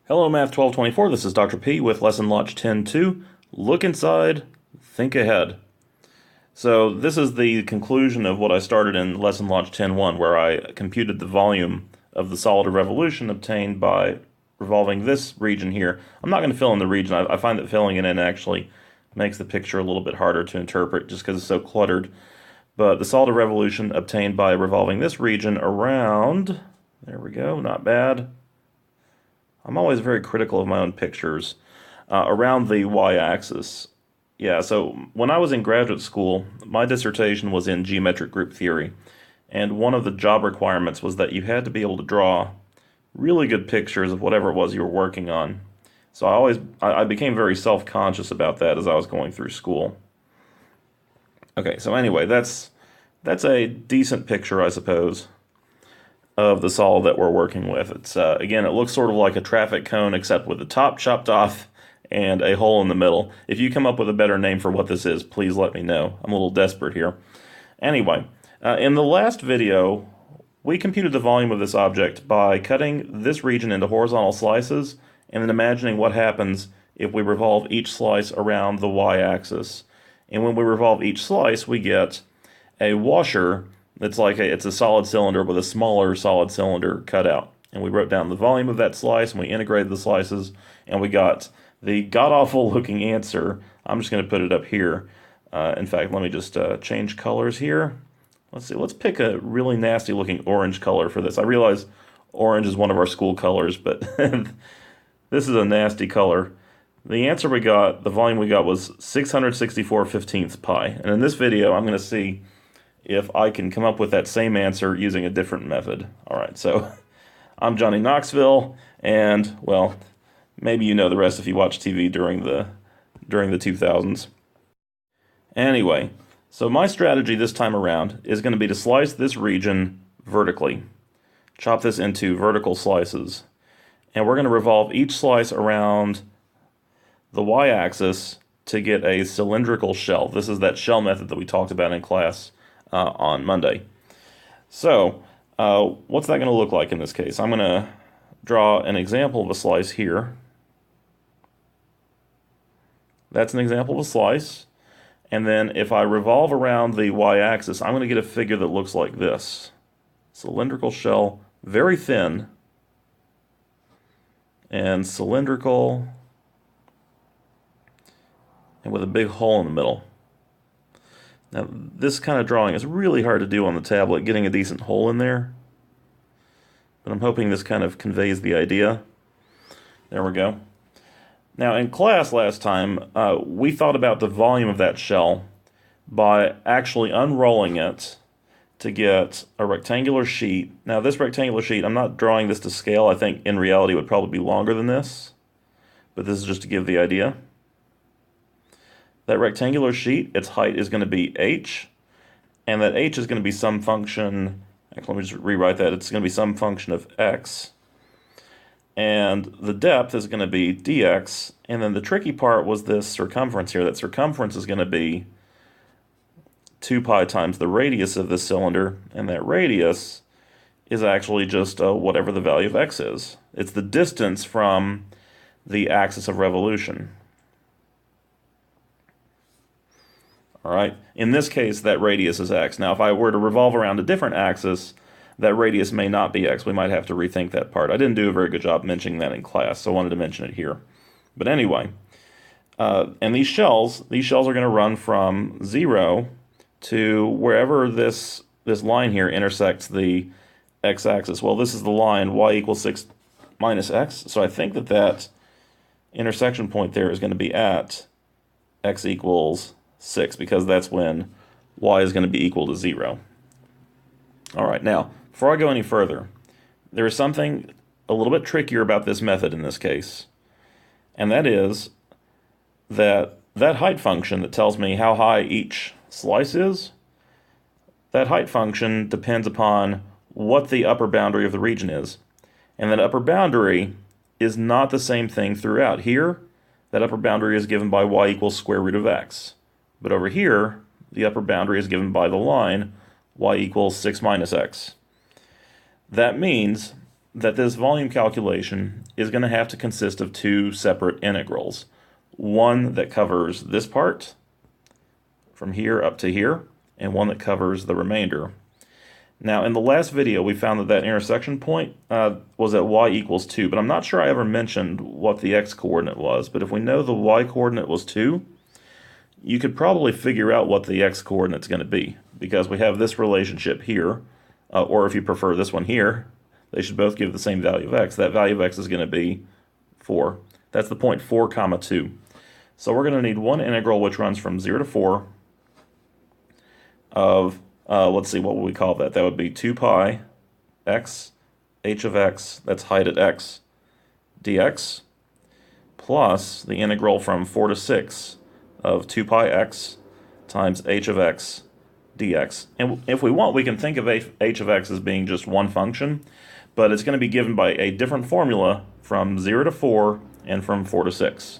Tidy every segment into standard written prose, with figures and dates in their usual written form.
Hello, Math 1224. This is Dr. P with Lesson Launch 10.2. Look inside, think ahead. So this is the conclusion of what I started in Lesson Launch 10.1, where I computed the volume of the solid of revolution obtained by revolving this region here. I'm not going to fill in the region. I find that filling it in actually makes the picture a little bit harder to interpret just because it's so cluttered. But the solid of revolution obtained by revolving this region around, there we go, not bad. I'm always very critical of my own pictures. Around the y-axis. Yeah, so when I was in graduate school, my dissertation was in geometric group theory, and one of the job requirements was that you had to be able to draw really good pictures of whatever it was you were working on. So I became very self-conscious about that as I was going through school. Okay, so anyway, that's a decent picture, I suppose, of the solid that we're working with. It's again, it looks sort of like a traffic cone except with the top chopped off and a hole in the middle. If you come up with a better name for what this is, please let me know. I'm a little desperate here. Anyway, in the last video, we computed the volume of this object by cutting this region into horizontal slices and then imagining what happens if we revolve each slice around the y-axis. And when we revolve each slice, we get a washer that's like it's a solid cylinder with a smaller solid cylinder cut out. And we wrote down the volume of that slice, and we integrated the slices, and we got the god-awful looking answer. I'm just going to put it up here. In fact, let me just change colors here. Let's see, let's pick a really nasty looking orange color for this. I realize orange is one of our school colors, but this is a nasty color. The answer we got, the volume we got, was 664/15 pi. And in this video, I'm going to see if I can come up with that same answer using a different method. All right, so I'm Johnny Knoxville, and, well, maybe you know the rest if you watch TV during the 2000s. Anyway, so my strategy this time around is going to be to slice this region vertically. Chop this into vertical slices. And we're going to revolve each slice around the y-axis to get a cylindrical shell. This is that shell method that we talked about in class on Monday. So, what's that going to look like in this case? I'm going to draw an example of a slice here. That's an example of a slice. And then if I revolve around the y-axis, I'm going to get a figure that looks like this. Cylindrical shell, very thin, and cylindrical, and with a big hole in the middle. Now, this kind of drawing is really hard to do on the tablet, getting a decent hole in there. But I'm hoping this kind of conveys the idea. There we go. Now, in class last time, we thought about the volume of that shell by actually unrolling it to get a rectangular sheet. Now, this rectangular sheet, I'm not drawing this to scale. I think in reality it would probably be longer than this. But this is just to give the idea. That rectangular sheet, its height is going to be h, and that h is going to be some function, actually let me just rewrite that, it's going to be some function of x, and the depth is going to be dx, and then the tricky part was this circumference here. That circumference is going to be 2 pi times the radius of this cylinder, and that radius is actually just whatever the value of x is. It's the distance from the axis of revolution. All right. In this case, that radius is x. Now, if I were to revolve around a different axis, that radius may not be x. We might have to rethink that part. I didn't do a very good job mentioning that in class, so I wanted to mention it here. But anyway, and these shells are going to run from 0 to wherever this line here intersects the x-axis. Well, this is the line y equals 6 minus x, so I think that intersection point there is going to be at x equals 6, because that's when y is going to be equal to 0. All right, now, before I go any further, there is something a little bit trickier about this method in this case, and that is that height function that tells me how high each slice is, that height function depends upon what the upper boundary of the region is. And that upper boundary is not the same thing throughout. Here, that upper boundary is given by y equals square root of x. But over here, the upper boundary is given by the line y equals 6 minus x. That means that this volume calculation is going to have to consist of two separate integrals. One that covers this part from here up to here, and one that covers the remainder. Now, in the last video, we found that that intersection point was at y equals 2, but I'm not sure I ever mentioned what the x-coordinate was. But if we know the y-coordinate was 2, you could probably figure out what the x-coordinate's going to be, because we have this relationship here, or if you prefer this one here, they should both give the same value of x. That value of x is going to be 4. That's the point 4 comma 2. So we're going to need one integral which runs from 0 to 4 of, let's see, what would we call that? That would be 2 pi x h of x, that's height at x, dx, plus the integral from 4 to 6 of 2 pi x times h of x dx. And if we want, we can think of h of x as being just one function, but it's going to be given by a different formula from 0 to 4 and from 4 to 6.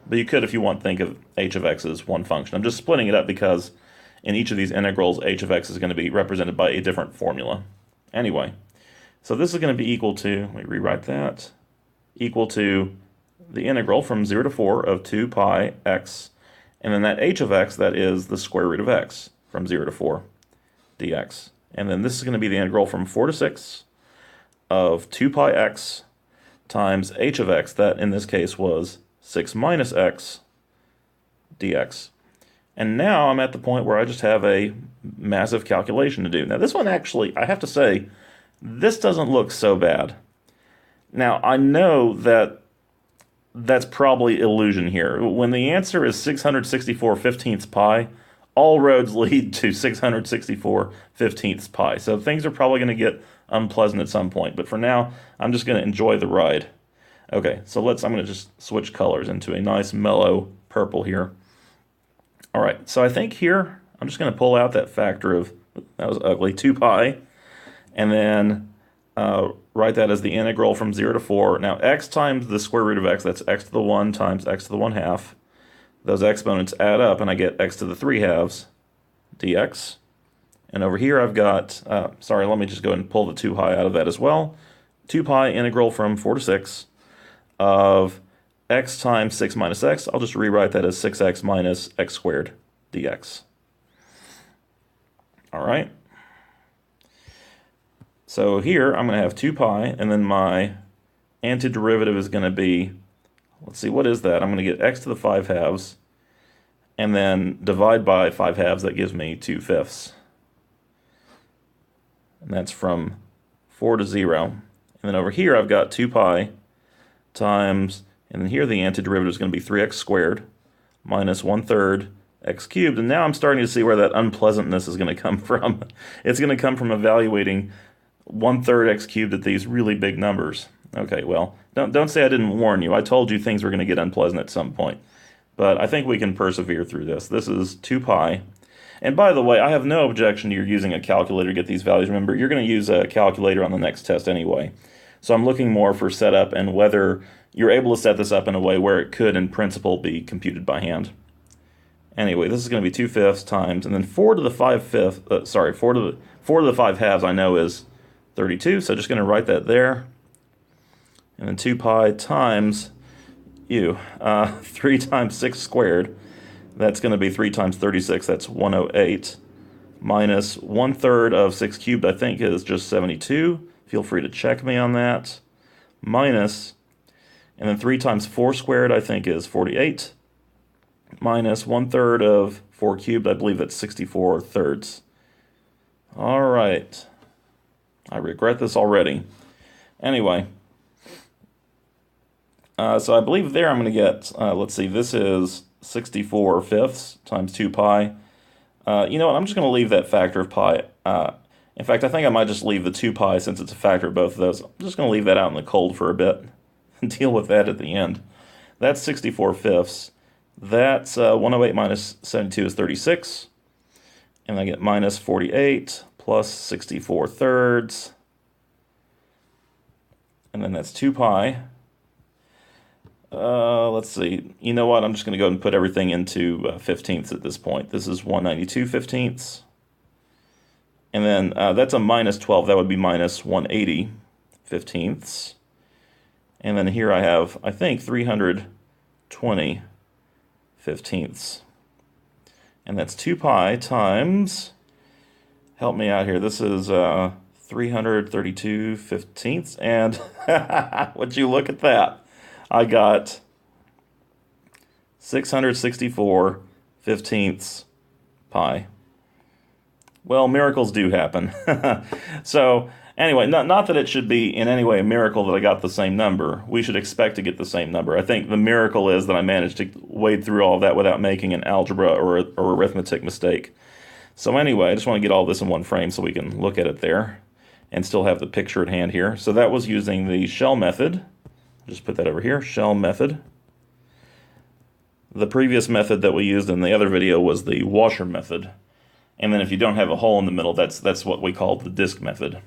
But you could, if you want, think of h of x as one function. I'm just splitting it up because in each of these integrals, h of x is going to be represented by a different formula. Anyway, so this is going to be equal to, let me rewrite that, equal to the integral from 0 to 4 of 2 pi x, and then that h of x, that is the square root of x from 0 to 4 dx. And then this is going to be the integral from 4 to 6 of 2 pi x times h of x, that in this case was 6 minus x dx. And now I'm at the point where I just have a massive calculation to do. Now this one actually, I have to say, this doesn't look so bad. Now I know that that's probably illusion here. When the answer is 664/15 pi, all roads lead to 664/15 pi. So things are probably going to get unpleasant at some point. But for now, I'm just going to enjoy the ride. Okay, so I'm going to just switch colors into a nice mellow purple here. All right, so I think here, I'm just going to pull out that factor of, that was ugly, 2 pi, and then write that as the integral from 0 to 4. Now, x times the square root of x, that's x to the 1 times x to the 1/2. Those exponents add up, and I get x to the 3/2 dx. And over here I've got, sorry, let me just go ahead and pull the 2 pi out of that as well. 2 pi integral from 4 to 6 of x times 6 minus x. I'll just rewrite that as 6x minus x squared dx. All right. So here I'm going to have 2 pi, and then my antiderivative is going to be, let's see, what is that? I'm going to get x to the 5/2, and then divide by 5/2, that gives me 2/5. And that's from 4 to 0. And then over here I've got 2 pi times, and then here the antiderivative is going to be 3x squared minus 1/3 x cubed. And now I'm starting to see where that unpleasantness is going to come from. It's going to come from evaluating 1/3 x cubed at these really big numbers. Okay, well, don't say I didn't warn you. I told you things were going to get unpleasant at some point. But I think we can persevere through this. This is 2 pi. And by the way, I have no objection to you using a calculator to get these values. Remember, you're going to use a calculator on the next test anyway. So I'm looking more for setup and whether you're able to set this up in a way where it could, in principle, be computed by hand. Anyway, this is going to be 2/5 times, and then 4 to the 5/5, 4 to the 5/2 I know is 32, so just going to write that there. And then 2 pi times 3 times 6 squared. That's going to be 3 times 36, that's 108. Minus 1/3 of 6 cubed, I think, is just 72. Feel free to check me on that. Minus, and then 3 times 4 squared, I think, is 48. Minus 1/3 of 4 cubed, I believe that's 64/3. All right. I regret this already. Anyway. So I believe there I'm going to get, let's see, this is 64/5 times 2 pi. You know what, I'm just going to leave that factor of pi. In fact, I think I might just leave the 2 pi since it's a factor of both of those. I'm just going to leave that out in the cold for a bit and deal with that at the end. That's 64/5. That's 108 minus 72 is 36. And I get minus 48 plus 64/3. And then that's 2 pi. Let's see. You know what? I'm just going to go and put everything into 15ths at this point. This is 192/15. And then that's a minus 12. That would be minus 180/15. fifteenths. And then here I have, I think, 320 fifteenths. And that's 2 pi times, help me out here, this is 332 fifteenths. And would you look at that? I got 664 fifteenths pi. Well, miracles do happen. So anyway, not that it should be in any way a miracle that I got the same number. We should expect to get the same number. I think the miracle is that I managed to wade through all of that without making an algebra or arithmetic mistake. So anyway, I just want to get all this in one frame so we can look at it there and still have the picture at hand here. So that was using the shell method. Just put that over here, shell method. The previous method that we used in the other video was the washer method. And then if you don't have a hole in the middle, that's what we call the disk method.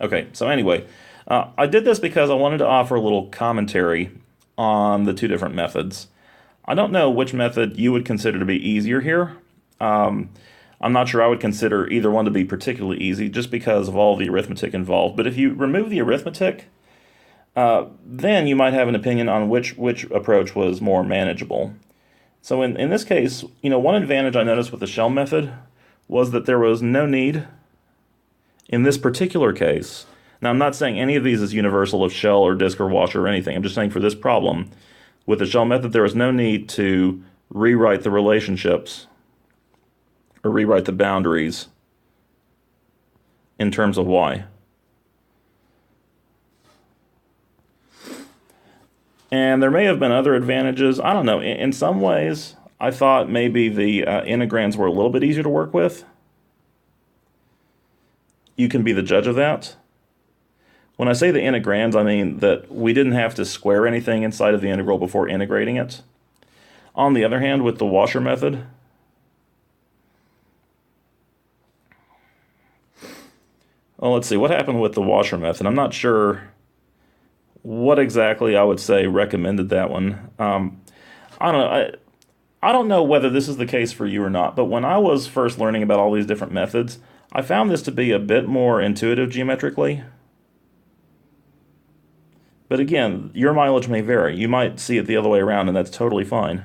Okay, so anyway, I did this because I wanted to offer a little commentary on the two different methods. I don't know which method you would consider to be easier here. I'm not sure I would consider either one to be particularly easy just because of all the arithmetic involved. But if you remove the arithmetic, then you might have an opinion on which approach was more manageable. So in this case, one advantage I noticed with the shell method was that there was no need, in this particular case, now I'm not saying any of these is universal of shell or disk or washer or anything, I'm just saying for this problem, with the shell method there was no need to rewrite the relationships or rewrite the boundaries in terms of y. And there may have been other advantages, I don't know, in some ways I thought maybe the integrands were a little bit easier to work with. You can be the judge of that. When I say the integrands, I mean that we didn't have to square anything inside of the integral before integrating it. On the other hand, with the washer method, well, let's see, what happened with the washer method? I'm not sure what exactly I would say recommended that one. I don't know. I don't know whether this is the case for you or not, but when I was first learning about all these different methods, I found this to be a bit more intuitive geometrically. But again, your mileage may vary. You might see it the other way around, and that's totally fine.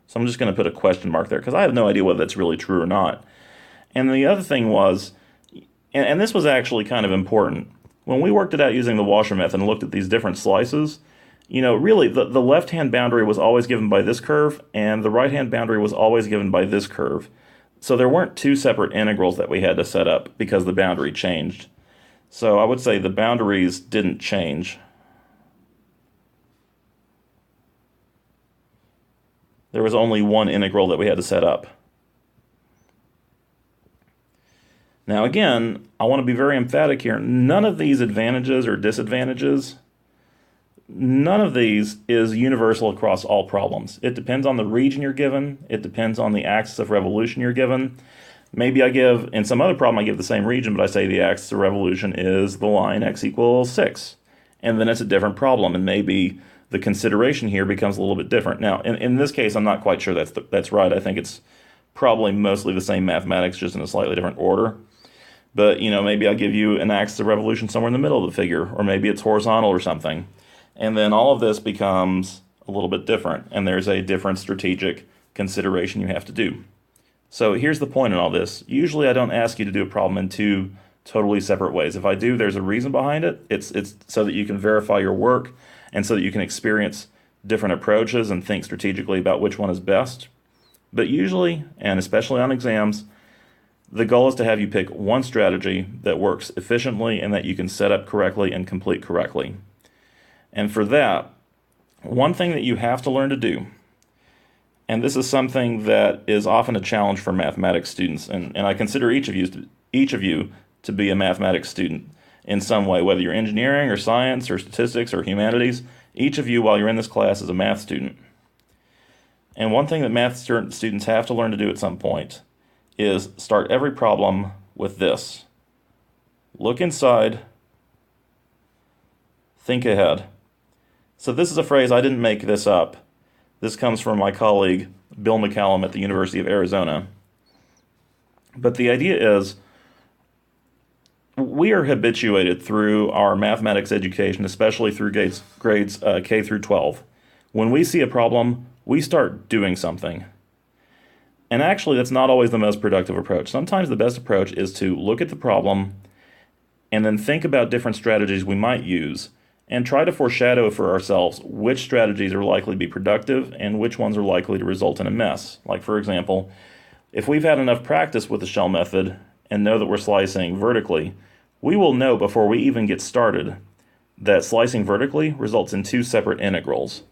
So I'm just going to put a question mark there, because I have no idea whether that's really true or not. And the other thing was, and this was actually kind of important, when we worked it out using the washer method and looked at these different slices, really, the left-hand boundary was always given by this curve, and the right-hand boundary was always given by this curve. So there weren't two separate integrals that we had to set up because the boundary changed. So I would say the boundaries didn't change. There was only one integral that we had to set up. Now again, I want to be very emphatic here. None of these advantages or disadvantages, none of these is universal across all problems. It depends on the region you're given. It depends on the axis of revolution you're given. Maybe in some other problem I give the same region, but I say the axis of revolution is the line x equals 6. And then it's a different problem, and maybe the consideration here becomes a little bit different. Now, in this case, I'm not quite sure that's right. I think it's probably mostly the same mathematics, just in a slightly different order. But, maybe I'll give you an axis of revolution somewhere in the middle of the figure, or maybe it's horizontal or something. And then all of this becomes a little bit different, and there's a different strategic consideration you have to do. So here's the point in all this. Usually I don't ask you to do a problem in two totally separate ways. If I do, there's a reason behind it. It's so that you can verify your work and so that you can experience different approaches and think strategically about which one is best. But usually, and especially on exams, the goal is to have you pick one strategy that works efficiently and that you can set up correctly and complete correctly. And for that, one thing that you have to learn to do, and this is something that is often a challenge for mathematics students, and I consider each of you to be a mathematics student in some way, whether you're engineering or science or statistics or humanities, each of you while you're in this class is a math student. And one thing that math students have to learn to do at some point is start every problem with this. Look inside, think ahead. So this is a phrase, I didn't make this up. This comes from my colleague, Bill McCallum at the University of Arizona. But the idea is, we are habituated through our mathematics education, especially through grades K through 12. When we see a problem, we start doing something. And actually, that's not always the most productive approach. Sometimes the best approach is to look at the problem and then think about different strategies we might use and try to foreshadow for ourselves which strategies are likely to be productive and which ones are likely to result in a mess. Like, for example, if we've had enough practice with the shell method and know that we're slicing vertically, we will know before we even get started that slicing vertically results in two separate integrals.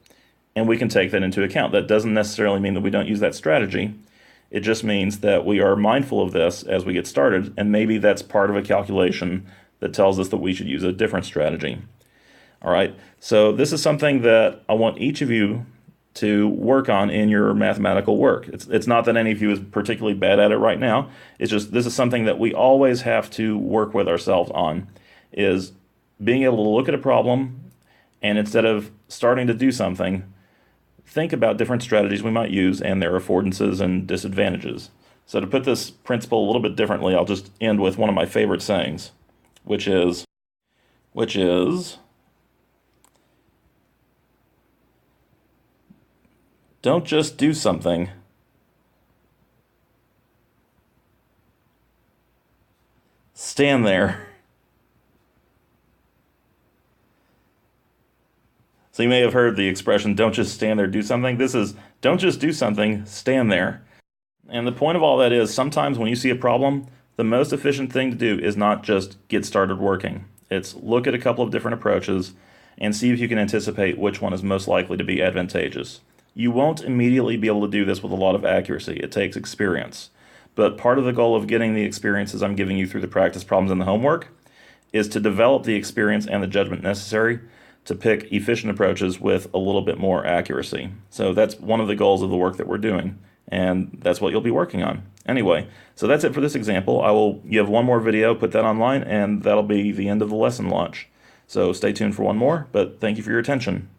And we can take that into account. That doesn't necessarily mean that we don't use that strategy. It just means that we are mindful of this as we get started, and maybe that's part of a calculation that tells us that we should use a different strategy. All right, so this is something that I want each of you to work on in your mathematical work. It's not that any of you is particularly bad at it right now. It's just this is something that we always have to work with ourselves on, is being able to look at a problem and instead of starting to do something, think about different strategies we might use and their affordances and disadvantages. So to put this principle a little bit differently, I'll just end with one of my favorite sayings, which is, don't just do something, stand there. So you may have heard the expression, don't just stand there, do something. This is, don't just do something, stand there. And the point of all that is, sometimes when you see a problem, the most efficient thing to do is not just get started working. It's look at a couple of different approaches and see if you can anticipate which one is most likely to be advantageous. You won't immediately be able to do this with a lot of accuracy. It takes experience. But part of the goal of getting the experiences I'm giving you through the practice problems and the homework is to develop the experience and the judgment necessary to pick efficient approaches with a little bit more accuracy. So that's one of the goals of the work that we're doing, and that's what you'll be working on. Anyway, so that's it for this example. You have one more video, put that online, and that'll be the end of the lesson launch. So stay tuned for one more, but thank you for your attention.